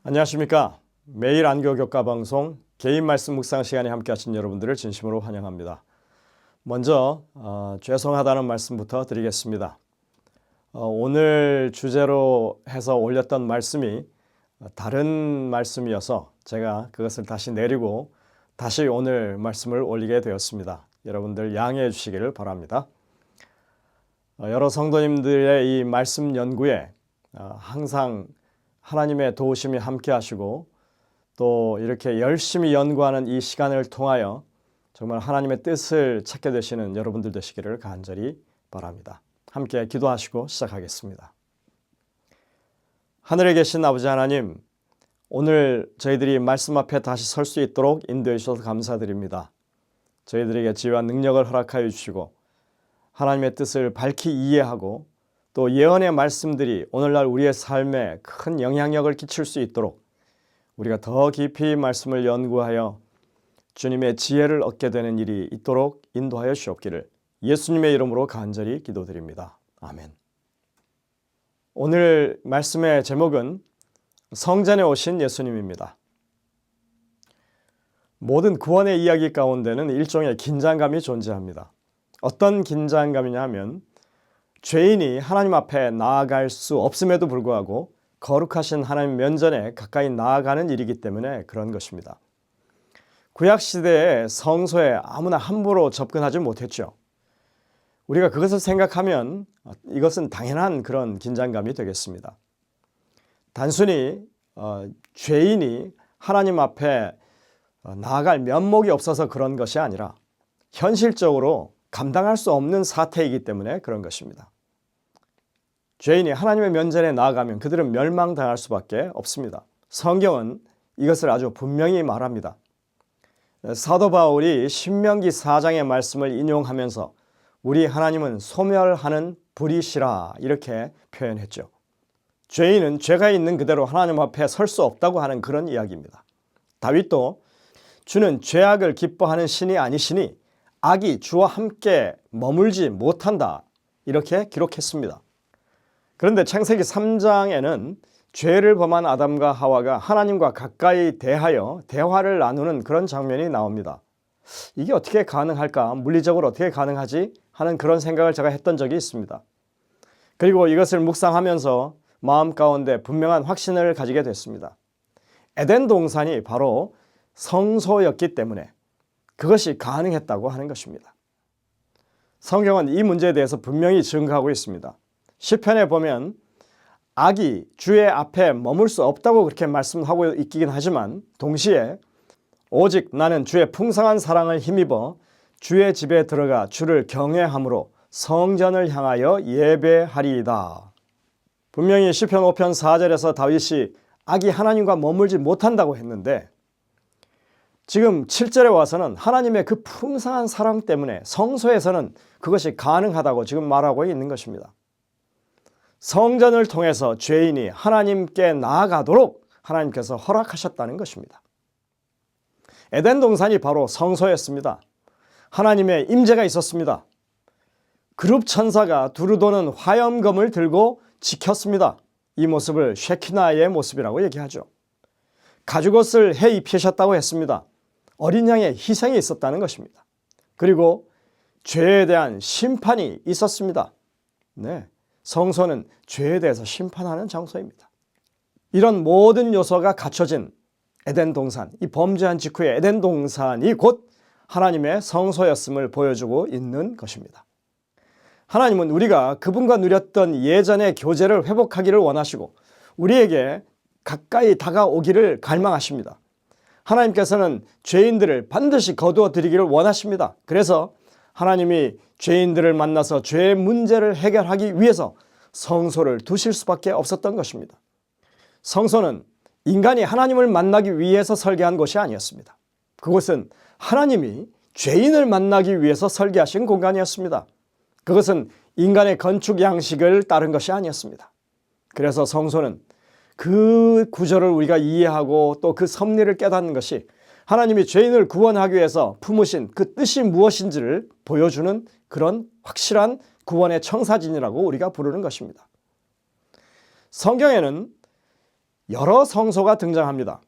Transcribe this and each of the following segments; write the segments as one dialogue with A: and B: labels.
A: 안녕하십니까. 매일 안교 교과 방송 개인 말씀 묵상 시간에 함께 하신 여러분들을 진심으로 환영합니다. 먼저 죄송하다는 말씀부터 드리겠습니다. 오늘 주제로 해서 올렸던 말씀이 다른 말씀이어서 제가 그것을 다시 내리고 다시 오늘 말씀을 올리게 되었습니다. 여러분들 양해해 주시기를 바랍니다. 여러 성도님들의 이 말씀 연구에 항상 하나님의 도우심이 함께 하시고 또 이렇게 열심히 연구하는 이 시간을 통하여 정말 하나님의 뜻을 찾게 되시는 여러분들 되시기를 간절히 바랍니다. 함께 기도하시고 시작하겠습니다. 하늘에 계신 아버지 하나님, 오늘 저희들이 말씀 앞에 다시 설 수 있도록 인도해 주셔서 감사드립니다. 저희들에게 지혜와 능력을 허락하여 주시고 하나님의 뜻을 밝히 이해하고 또 예언의 말씀들이 오늘날 우리의 삶에 큰 영향력을 끼칠 수 있도록 우리가 더 깊이 말씀을 연구하여 주님의 지혜를 얻게 되는 일이 있도록 인도하여 주옵기를 예수님의 이름으로 간절히 기도드립니다. 아멘. 오늘 말씀의 제목은 성전에 오신 예수님입니다. 모든 구원의 이야기 가운데는 일종의 긴장감이 존재합니다. 어떤 긴장감이냐 하면 죄인이 하나님 앞에 나아갈 수 없음에도 불구하고 거룩하신 하나님 면전에 가까이 나아가는 일이기 때문에 그런 것입니다. 구약시대에 성소에 아무나 함부로 접근하지 못했죠. 우리가 그것을 생각하면 이것은 당연한 그런 긴장감이 되겠습니다. 단순히 죄인이 하나님 앞에 나아갈 면목이 없어서 그런 것이 아니라 현실적으로 감당할 수 없는 사태이기 때문에 그런 것입니다. 죄인이 하나님의 면전에 나아가면 그들은 멸망당할 수밖에 없습니다. 성경은 이것을 아주 분명히 말합니다. 사도 바울이 신명기 4장의 말씀을 인용하면서 우리 하나님은 소멸하는 불이시라 이렇게 표현했죠. 죄인은 죄가 있는 그대로 하나님 앞에 설 수 없다고 하는 그런 이야기입니다. 다윗도 주는 죄악을 기뻐하는 신이 아니시니 악이 주와 함께 머물지 못한다 이렇게 기록했습니다. 그런데 창세기 3장에는 죄를 범한 아담과 하와가 하나님과 가까이 대하여 대화를 나누는 그런 장면이 나옵니다. 이게 어떻게 가능할까? 물리적으로 어떻게 가능하지? 하는 그런 생각을 제가 했던 적이 있습니다. 그리고 이것을 묵상하면서 마음 가운데 분명한 확신을 가지게 됐습니다. 에덴 동산이 바로 성소였기 때문에 그것이 가능했다고 하는 것입니다. 성경은 이 문제에 대해서 분명히 증거하고 있습니다. 시편에 보면 악이 주의 앞에 머물 수 없다고 그렇게 말씀하고 있긴 하지만 동시에 오직 나는 주의 풍성한 사랑을 힘입어 주의 집에 들어가 주를 경외함으로 성전을 향하여 예배하리이다. 분명히 시편 5편 4절에서 다윗이 악이 하나님과 머물지 못한다고 했는데 지금 7절에 와서는 하나님의 그 풍성한 사랑 때문에 성소에서는 그것이 가능하다고 지금 말하고 있는 것입니다. 성전을 통해서 죄인이 하나님께 나아가도록 하나님께서 허락하셨다는 것입니다. 에덴 동산이 바로 성소였습니다. 하나님의 임재가 있었습니다. 그룹 천사가 두루 도는 화염검을 들고 지켰습니다. 이 모습을 쉐키나의 모습이라고 얘기하죠. 가죽옷을 해 입히셨다고 했습니다. 어린 양의 희생이 있었다는 것입니다. 그리고 죄에 대한 심판이 있었습니다. 네, 성소는 죄에 대해서 심판하는 장소입니다. 이런 모든 요소가 갖춰진 에덴 동산, 이 범죄한 직후의 에덴 동산이 곧 하나님의 성소였음을 보여주고 있는 것입니다. 하나님은 우리가 그분과 누렸던 예전의 교제를 회복하기를 원하시고 우리에게 가까이 다가오기를 갈망하십니다. 하나님께서는 죄인들을 반드시 거두어 드리기를 원하십니다. 그래서 하나님이 죄인들을 만나서 죄의 문제를 해결하기 위해서 성소를 두실 수밖에 없었던 것입니다. 성소는 인간이 하나님을 만나기 위해서 설계한 곳이 아니었습니다. 그곳은 하나님이 죄인을 만나기 위해서 설계하신 공간이었습니다. 그것은 인간의 건축 양식을 따른 것이 아니었습니다. 그래서 성소는 그 구절을 우리가 이해하고 또 그 섭리를 깨닫는 것이 하나님이 죄인을 구원하기 위해서 품으신 그 뜻이 무엇인지를 보여주는 그런 확실한 구원의 청사진이라고 우리가 부르는 것입니다. 성경에는 여러 성소가 등장합니다.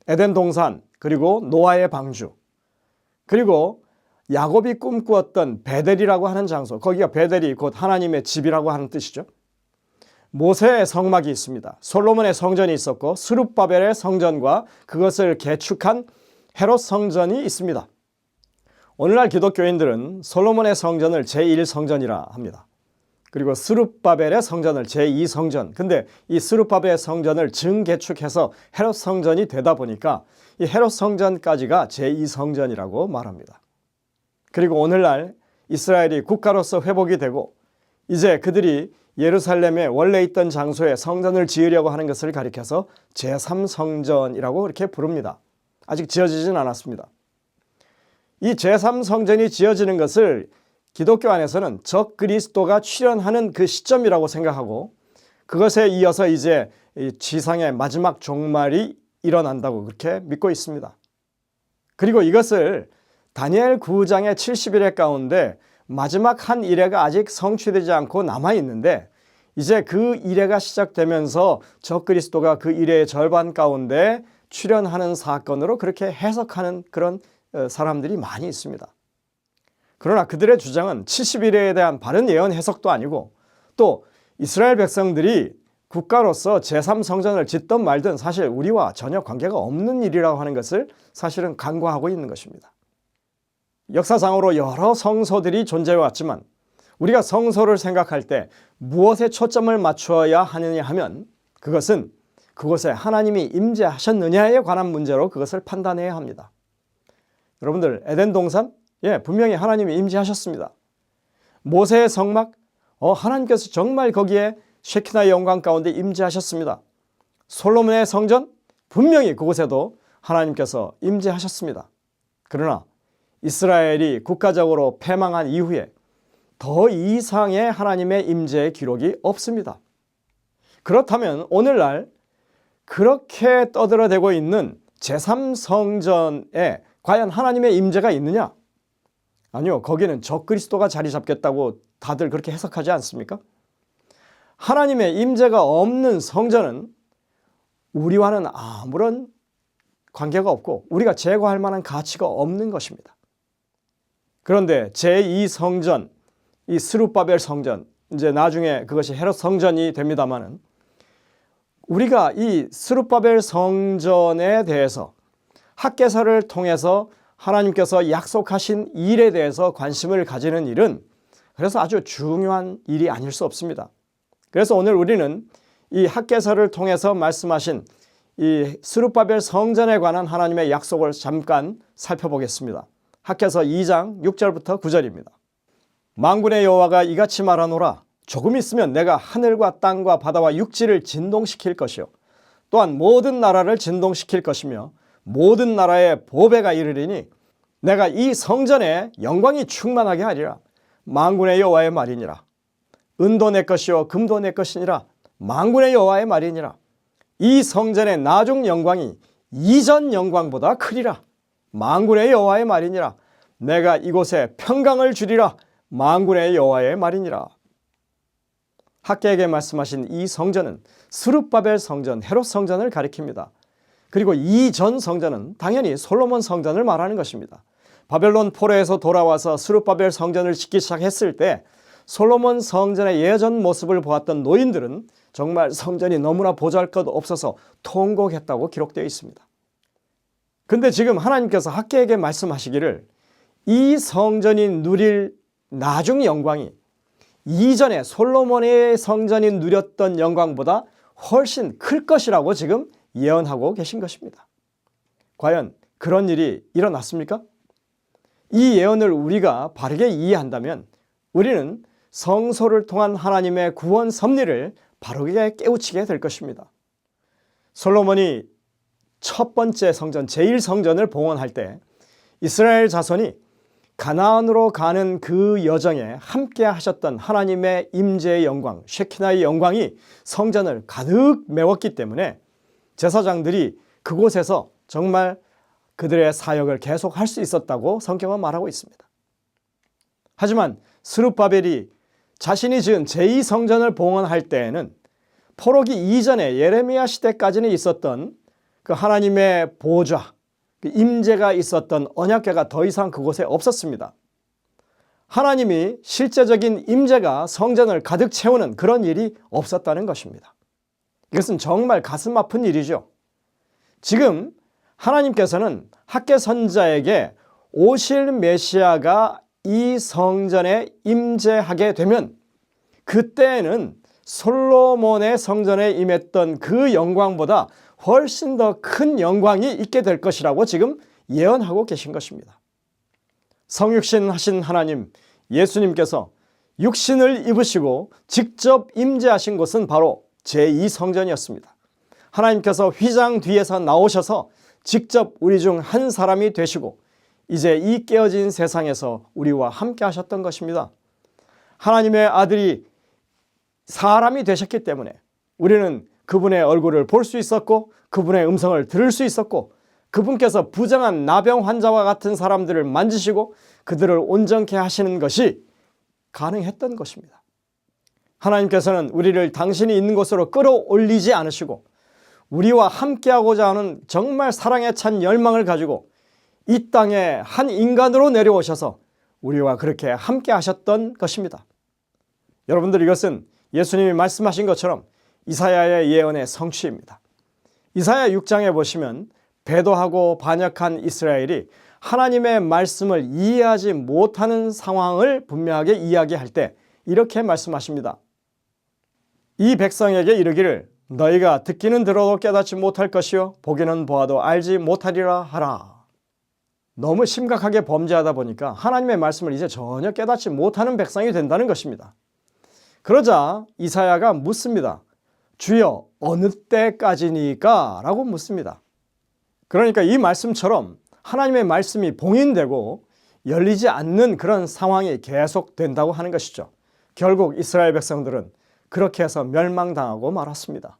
A: 에덴 동산, 그리고 노아의 방주, 그리고 야곱이 꿈꾸었던 베델이라고 하는 장소, 거기가 베델이 곧 하나님의 집이라고 하는 뜻이죠. 모세의 성막이 있습니다. 솔로몬의 성전이 있었고 스룹바벨의 성전과 그것을 개축한 헤롯 성전이 있습니다. 오늘날 기독교인들은 솔로몬의 성전을 제1성전이라 합니다. 그리고 스룹바벨의 성전을 제2성전. 근데 이 스룹바벨의 성전을 증개축해서 헤롯 성전이 되다 보니까 이 헤롯 성전까지가 제2성전이라고 말합니다. 그리고 오늘날 이스라엘이 국가로서 회복이 되고 이제 그들이 예루살렘에 원래 있던 장소에 성전을 지으려고 하는 것을 가리켜서 제3성전이라고 이렇게 부릅니다. 아직 지어지진 않았습니다. 이 제3성전이 지어지는 것을 기독교 안에서는 적 그리스도가 출현하는 그 시점이라고 생각하고 그것에 이어서 이제 지상의 마지막 종말이 일어난다고 그렇게 믿고 있습니다. 그리고 이것을 다니엘 9장의 70일의 가운데 마지막 한 일회가 아직 성취되지 않고 남아있는데 이제 그 일회가 시작되면서 적그리스도가 그 일회의 절반 가운데 출현하는 사건으로 그렇게 해석하는 그런 사람들이 많이 있습니다. 그러나 그들의 주장은 70일에 대한 바른 예언 해석도 아니고 또 이스라엘 백성들이 국가로서 제3성전을 짓든 말든 사실 우리와 전혀 관계가 없는 일이라고 하는 것을 사실은 간과하고 있는 것입니다. 역사상으로 여러 성소들이 존재해왔지만 우리가 성소를 생각할 때 무엇에 초점을 맞추어야 하느냐 하면 그것은 그곳에 하나님이 임재하셨느냐에 관한 문제로 그것을 판단해야 합니다. 여러분들 에덴 동산? 분명히 하나님이 임재하셨습니다. 모세의 성막? 하나님께서 정말 거기에 쉐키나의 영광 가운데 임재하셨습니다. 솔로몬의 성전? 분명히 그곳에도 하나님께서 임재하셨습니다. 그러나 이스라엘이 국가적으로 패망한 이후에 더 이상의 하나님의 임재의 기록이 없습니다. 그렇다면 오늘날 그렇게 떠들어대고 있는 제3성전에 과연 하나님의 임재가 있느냐? 아니요, 거기는 적그리스도가 자리 잡겠다고 다들 그렇게 해석하지 않습니까? 하나님의 임재가 없는 성전은 우리와는 아무런 관계가 없고 우리가 제거할 만한 가치가 없는 것입니다. 그런데 제2성전, 이 스룹바벨 성전, 이제 나중에 그것이 헤롯 성전이 됩니다마는 우리가 이 스룹바벨 성전에 대해서 학개서를 통해서 하나님께서 약속하신 일에 대해서 관심을 가지는 일은 그래서 아주 중요한 일이 아닐 수 없습니다. 그래서 오늘 우리는 이 학개서를 통해서 말씀하신 이 스룹바벨 성전에 관한 하나님의 약속을 잠깐 살펴보겠습니다. 학개서 2장 6절부터 9절입니다. 만군의 여호와가 이같이 말하노라. 조금 있으면 내가 하늘과 땅과 바다와 육지를 진동시킬 것이요 또한 모든 나라를 진동시킬 것이며 모든 나라의 보배가 이르리니 내가 이 성전에 영광이 충만하게 하리라. 만군의 여호와의 말이니라. 은도 내 것이요 금도 내 것이니라. 만군의 여호와의 말이니라. 이 성전의 나중 영광이 이전 영광보다 크리라. 만군의 여호와의 말이니라. 내가 이곳에 평강을 주리라. 만군의 여호와의 말이니라. 학개에게 말씀하신 이 성전은 스룹바벨 성전, 헤롯 성전을 가리킵니다. 그리고 이전 성전은 당연히 솔로몬 성전을 말하는 것입니다. 바벨론 포로에서 돌아와서 스룹바벨 성전을 짓기 시작했을 때 솔로몬 성전의 예전 모습을 보았던 노인들은 정말 성전이 너무나 보잘것없어서 통곡했다고 기록되어 있습니다. 근데 지금 하나님께서 학개에게 말씀하시기를 이 성전이 누릴 나중 영광이 이전에 솔로몬의 성전이 누렸던 영광보다 훨씬 클 것이라고 지금 예언하고 계신 것입니다. 과연 그런 일이 일어났습니까? 이 예언을 우리가 바르게 이해한다면 우리는 성소를 통한 하나님의 구원 섭리를 바르게 깨우치게 될 것입니다. 솔로몬이 첫 번째 성전, 제1성전을 봉헌할 때 이스라엘 자손이 가나안으로 가는 그 여정에 함께 하셨던 하나님의 임재의 영광, 쉐키나의 영광이 성전을 가득 메웠기 때문에 제사장들이 그곳에서 정말 그들의 사역을 계속할 수 있었다고 성경은 말하고 있습니다. 하지만 스룹바벨이 자신이 지은 제2성전을 봉헌할 때에는 포로기 이전에 예레미야 시대까지는 있었던 그 하나님의 보좌, 그 임재가 있었던 언약궤가 더 이상 그곳에 없었습니다. 하나님이 실제적인 임재가 성전을 가득 채우는 그런 일이 없었다는 것입니다. 이것은 정말 가슴 아픈 일이죠. 지금 하나님께서는 학개 선지자에게 오실 메시아가 이 성전에 임재하게 되면 그때에는 솔로몬의 성전에 임했던 그 영광보다 훨씬 더 큰 영광이 있게 될 것이라고 지금 예언하고 계신 것입니다. 성육신 하신 하나님 예수님께서 육신을 입으시고 직접 임재하신 곳은 바로 제2성전이었습니다. 하나님께서 휘장 뒤에서 나오셔서 직접 우리 중 한 사람이 되시고 이제 이 깨어진 세상에서 우리와 함께 하셨던 것입니다. 하나님의 아들이 사람이 되셨기 때문에 우리는 그분의 얼굴을 볼 수 있었고 그분의 음성을 들을 수 있었고 그분께서 부정한 나병 환자와 같은 사람들을 만지시고 그들을 온전케 하시는 것이 가능했던 것입니다. 하나님께서는 우리를 당신이 있는 곳으로 끌어올리지 않으시고 우리와 함께하고자 하는 정말 사랑에 찬 열망을 가지고 이 땅에 한 인간으로 내려오셔서 우리와 그렇게 함께 하셨던 것입니다. 여러분들 이것은 예수님이 말씀하신 것처럼 이사야의 예언의 성취입니다. 이사야 6장에 보시면 배도하고 반역한 이스라엘이 하나님의 말씀을 이해하지 못하는 상황을 분명하게 이야기할 때 이렇게 말씀하십니다. 이 백성에게 이르기를 너희가 듣기는 들어도 깨닫지 못할 것이요 보기는 보아도 알지 못하리라 하라. 너무 심각하게 범죄하다 보니까 하나님의 말씀을 이제 전혀 깨닫지 못하는 백성이 된다는 것입니다. 그러자 이사야가 묻습니다. 주여 어느 때까지니까? 라고 묻습니다. 그러니까 이 말씀처럼 하나님의 말씀이 봉인되고 열리지 않는 그런 상황이 계속된다고 하는 것이죠. 결국 이스라엘 백성들은 그렇게 해서 멸망당하고 말았습니다.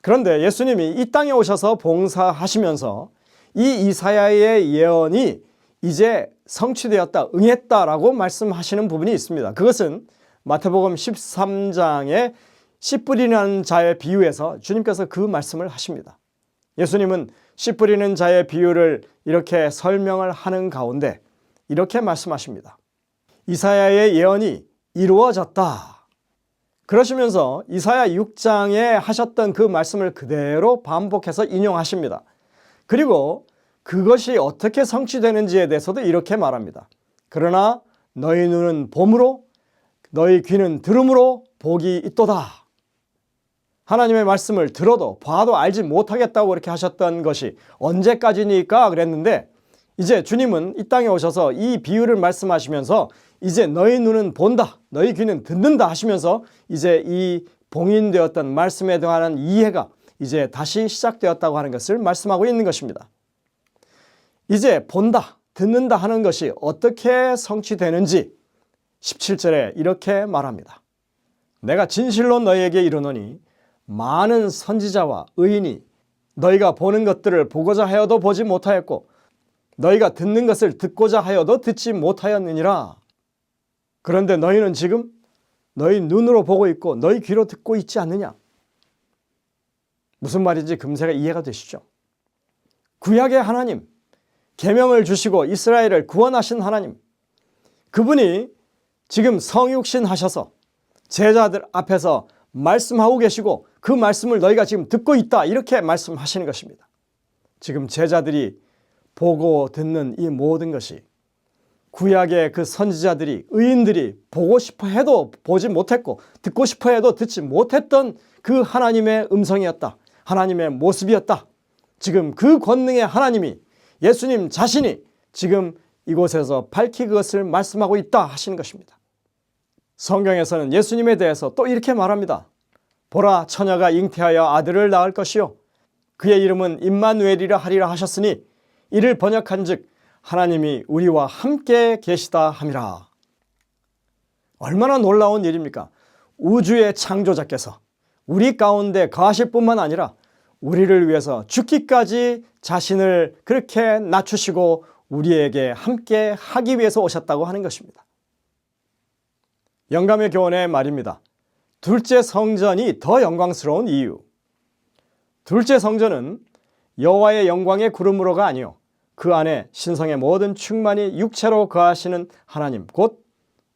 A: 그런데 예수님이 이 땅에 오셔서 봉사하시면서 이 이사야의 예언이 이제 성취되었다, 응했다라고 말씀하시는 부분이 있습니다. 그것은 마태복음 13장의 씨 뿌리는 자의 비유에서 주님께서 그 말씀을 하십니다. 예수님은 씨 뿌리는 자의 비유를 이렇게 설명을 하는 가운데 이렇게 말씀하십니다. 이사야의 예언이 이루어졌다. 그러시면서 이사야 6장에 하셨던 그 말씀을 그대로 반복해서 인용하십니다. 그리고 그것이 어떻게 성취되는지에 대해서도 이렇게 말합니다. 그러나 너희 눈은 봄으로 너희 귀는 들음으로 복이 있도다. 하나님의 말씀을 들어도 봐도 알지 못하겠다고 그렇게 하셨던 것이 언제까지니까 그랬는데 이제 주님은 이 땅에 오셔서 이 비유를 말씀하시면서 이제 너희 눈은 본다, 너희 귀는 듣는다 하시면서 이제 이 봉인되었던 말씀에 대한 이해가 이제 다시 시작되었다고 하는 것을 말씀하고 있는 것입니다. 이제 본다, 듣는다 하는 것이 어떻게 성취되는지 17절에 이렇게 말합니다. 내가 진실로 너희에게 이르노니 많은 선지자와 의인이 너희가 보는 것들을 보고자 하여도 보지 못하였고 너희가 듣는 것을 듣고자 하여도 듣지 못하였느니라. 그런데 너희는 지금 너희 눈으로 보고 있고 너희 귀로 듣고 있지 않느냐? 무슨 말인지 금세가 이해가 되시죠? 구약의 하나님, 계명을 주시고 이스라엘을 구원하신 하나님, 그분이 지금 성육신 하셔서 제자들 앞에서 말씀하고 계시고 그 말씀을 너희가 지금 듣고 있다 이렇게 말씀하시는 것입니다. 지금 제자들이 보고 듣는 이 모든 것이 구약의 그 선지자들이 의인들이 보고 싶어 해도 보지 못했고 듣고 싶어 해도 듣지 못했던 그 하나님의 음성이었다. 하나님의 모습이었다. 지금 그 권능의 하나님이 예수님 자신이 지금 이곳에서 밝히 그것을 말씀하고 있다 하시는 것입니다. 성경에서는 예수님에 대해서 또 이렇게 말합니다. 보라 처녀가 잉태하여 아들을 낳을 것이요 그의 이름은 임마누엘이라 하리라 하셨으니 이를 번역한즉 하나님이 우리와 함께 계시다 함이라. 얼마나 놀라운 일입니까? 우주의 창조자께서 우리 가운데 거하실 뿐만 아니라 우리를 위해서 죽기까지 자신을 그렇게 낮추시고 우리에게 함께 하기 위해서 오셨다고 하는 것입니다. 영감의 교훈의 말입니다. 둘째 성전이 더 영광스러운 이유. 둘째 성전은 여호와의 영광의 구름으로가 아니요 그 안에 신성의 모든 충만이 육체로 거하시는 하나님 곧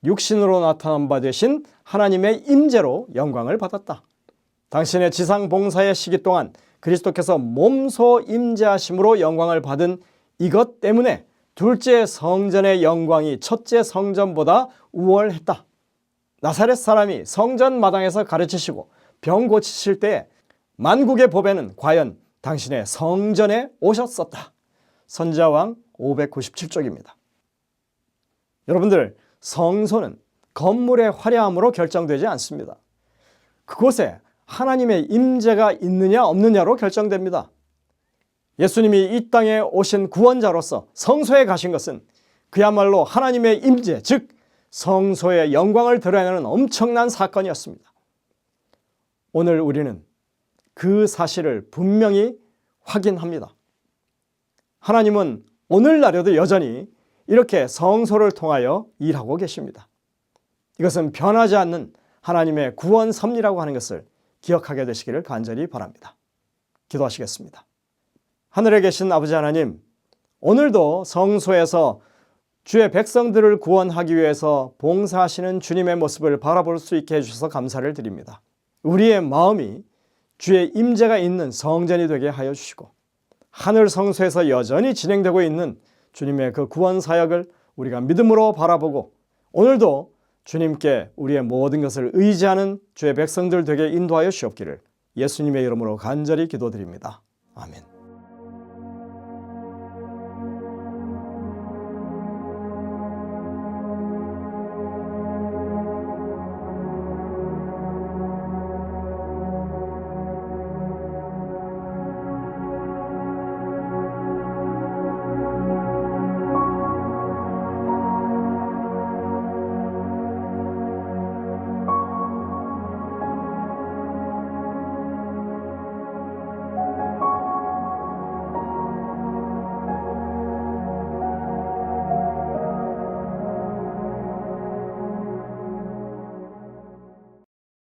A: 육신으로 나타난 바 되신 하나님의 임재로 영광을 받았다. 당신의 지상 봉사의 시기 동안 그리스도께서 몸소 임재하심으로 영광을 받은 이것 때문에 둘째 성전의 영광이 첫째 성전보다 우월했다. 나사렛 사람이 성전 마당에서 가르치시고 병 고치실 때에 만국의 보배는 과연 당신의 성전에 오셨었다. 선지자왕 597쪽입니다. 여러분들, 성소는 건물의 화려함으로 결정되지 않습니다. 그곳에 하나님의 임재가 있느냐 없느냐로 결정됩니다. 예수님이 이 땅에 오신 구원자로서 성소에 가신 것은 그야말로 하나님의 임재, 즉 성소의 영광을 드러내는 엄청난 사건이었습니다. 오늘 우리는 그 사실을 분명히 확인합니다. 하나님은 오늘날에도 여전히 이렇게 성소를 통하여 일하고 계십니다. 이것은 변하지 않는 하나님의 구원 섭리라고 하는 것을 기억하게 되시기를 간절히 바랍니다. 기도하시겠습니다. 하늘에 계신 아버지 하나님, 오늘도 성소에서 주의 백성들을 구원하기 위해서 봉사하시는 주님의 모습을 바라볼 수 있게 해주셔서 감사를 드립니다. 우리의 마음이 주의 임재가 있는 성전이 되게 하여 주시고 하늘 성소에서 여전히 진행되고 있는 주님의 그 구원 사역을 우리가 믿음으로 바라보고 오늘도 주님께 우리의 모든 것을 의지하는 주의 백성들 되게 인도하여 주옵기를 예수님의 이름으로 간절히 기도드립니다. 아멘.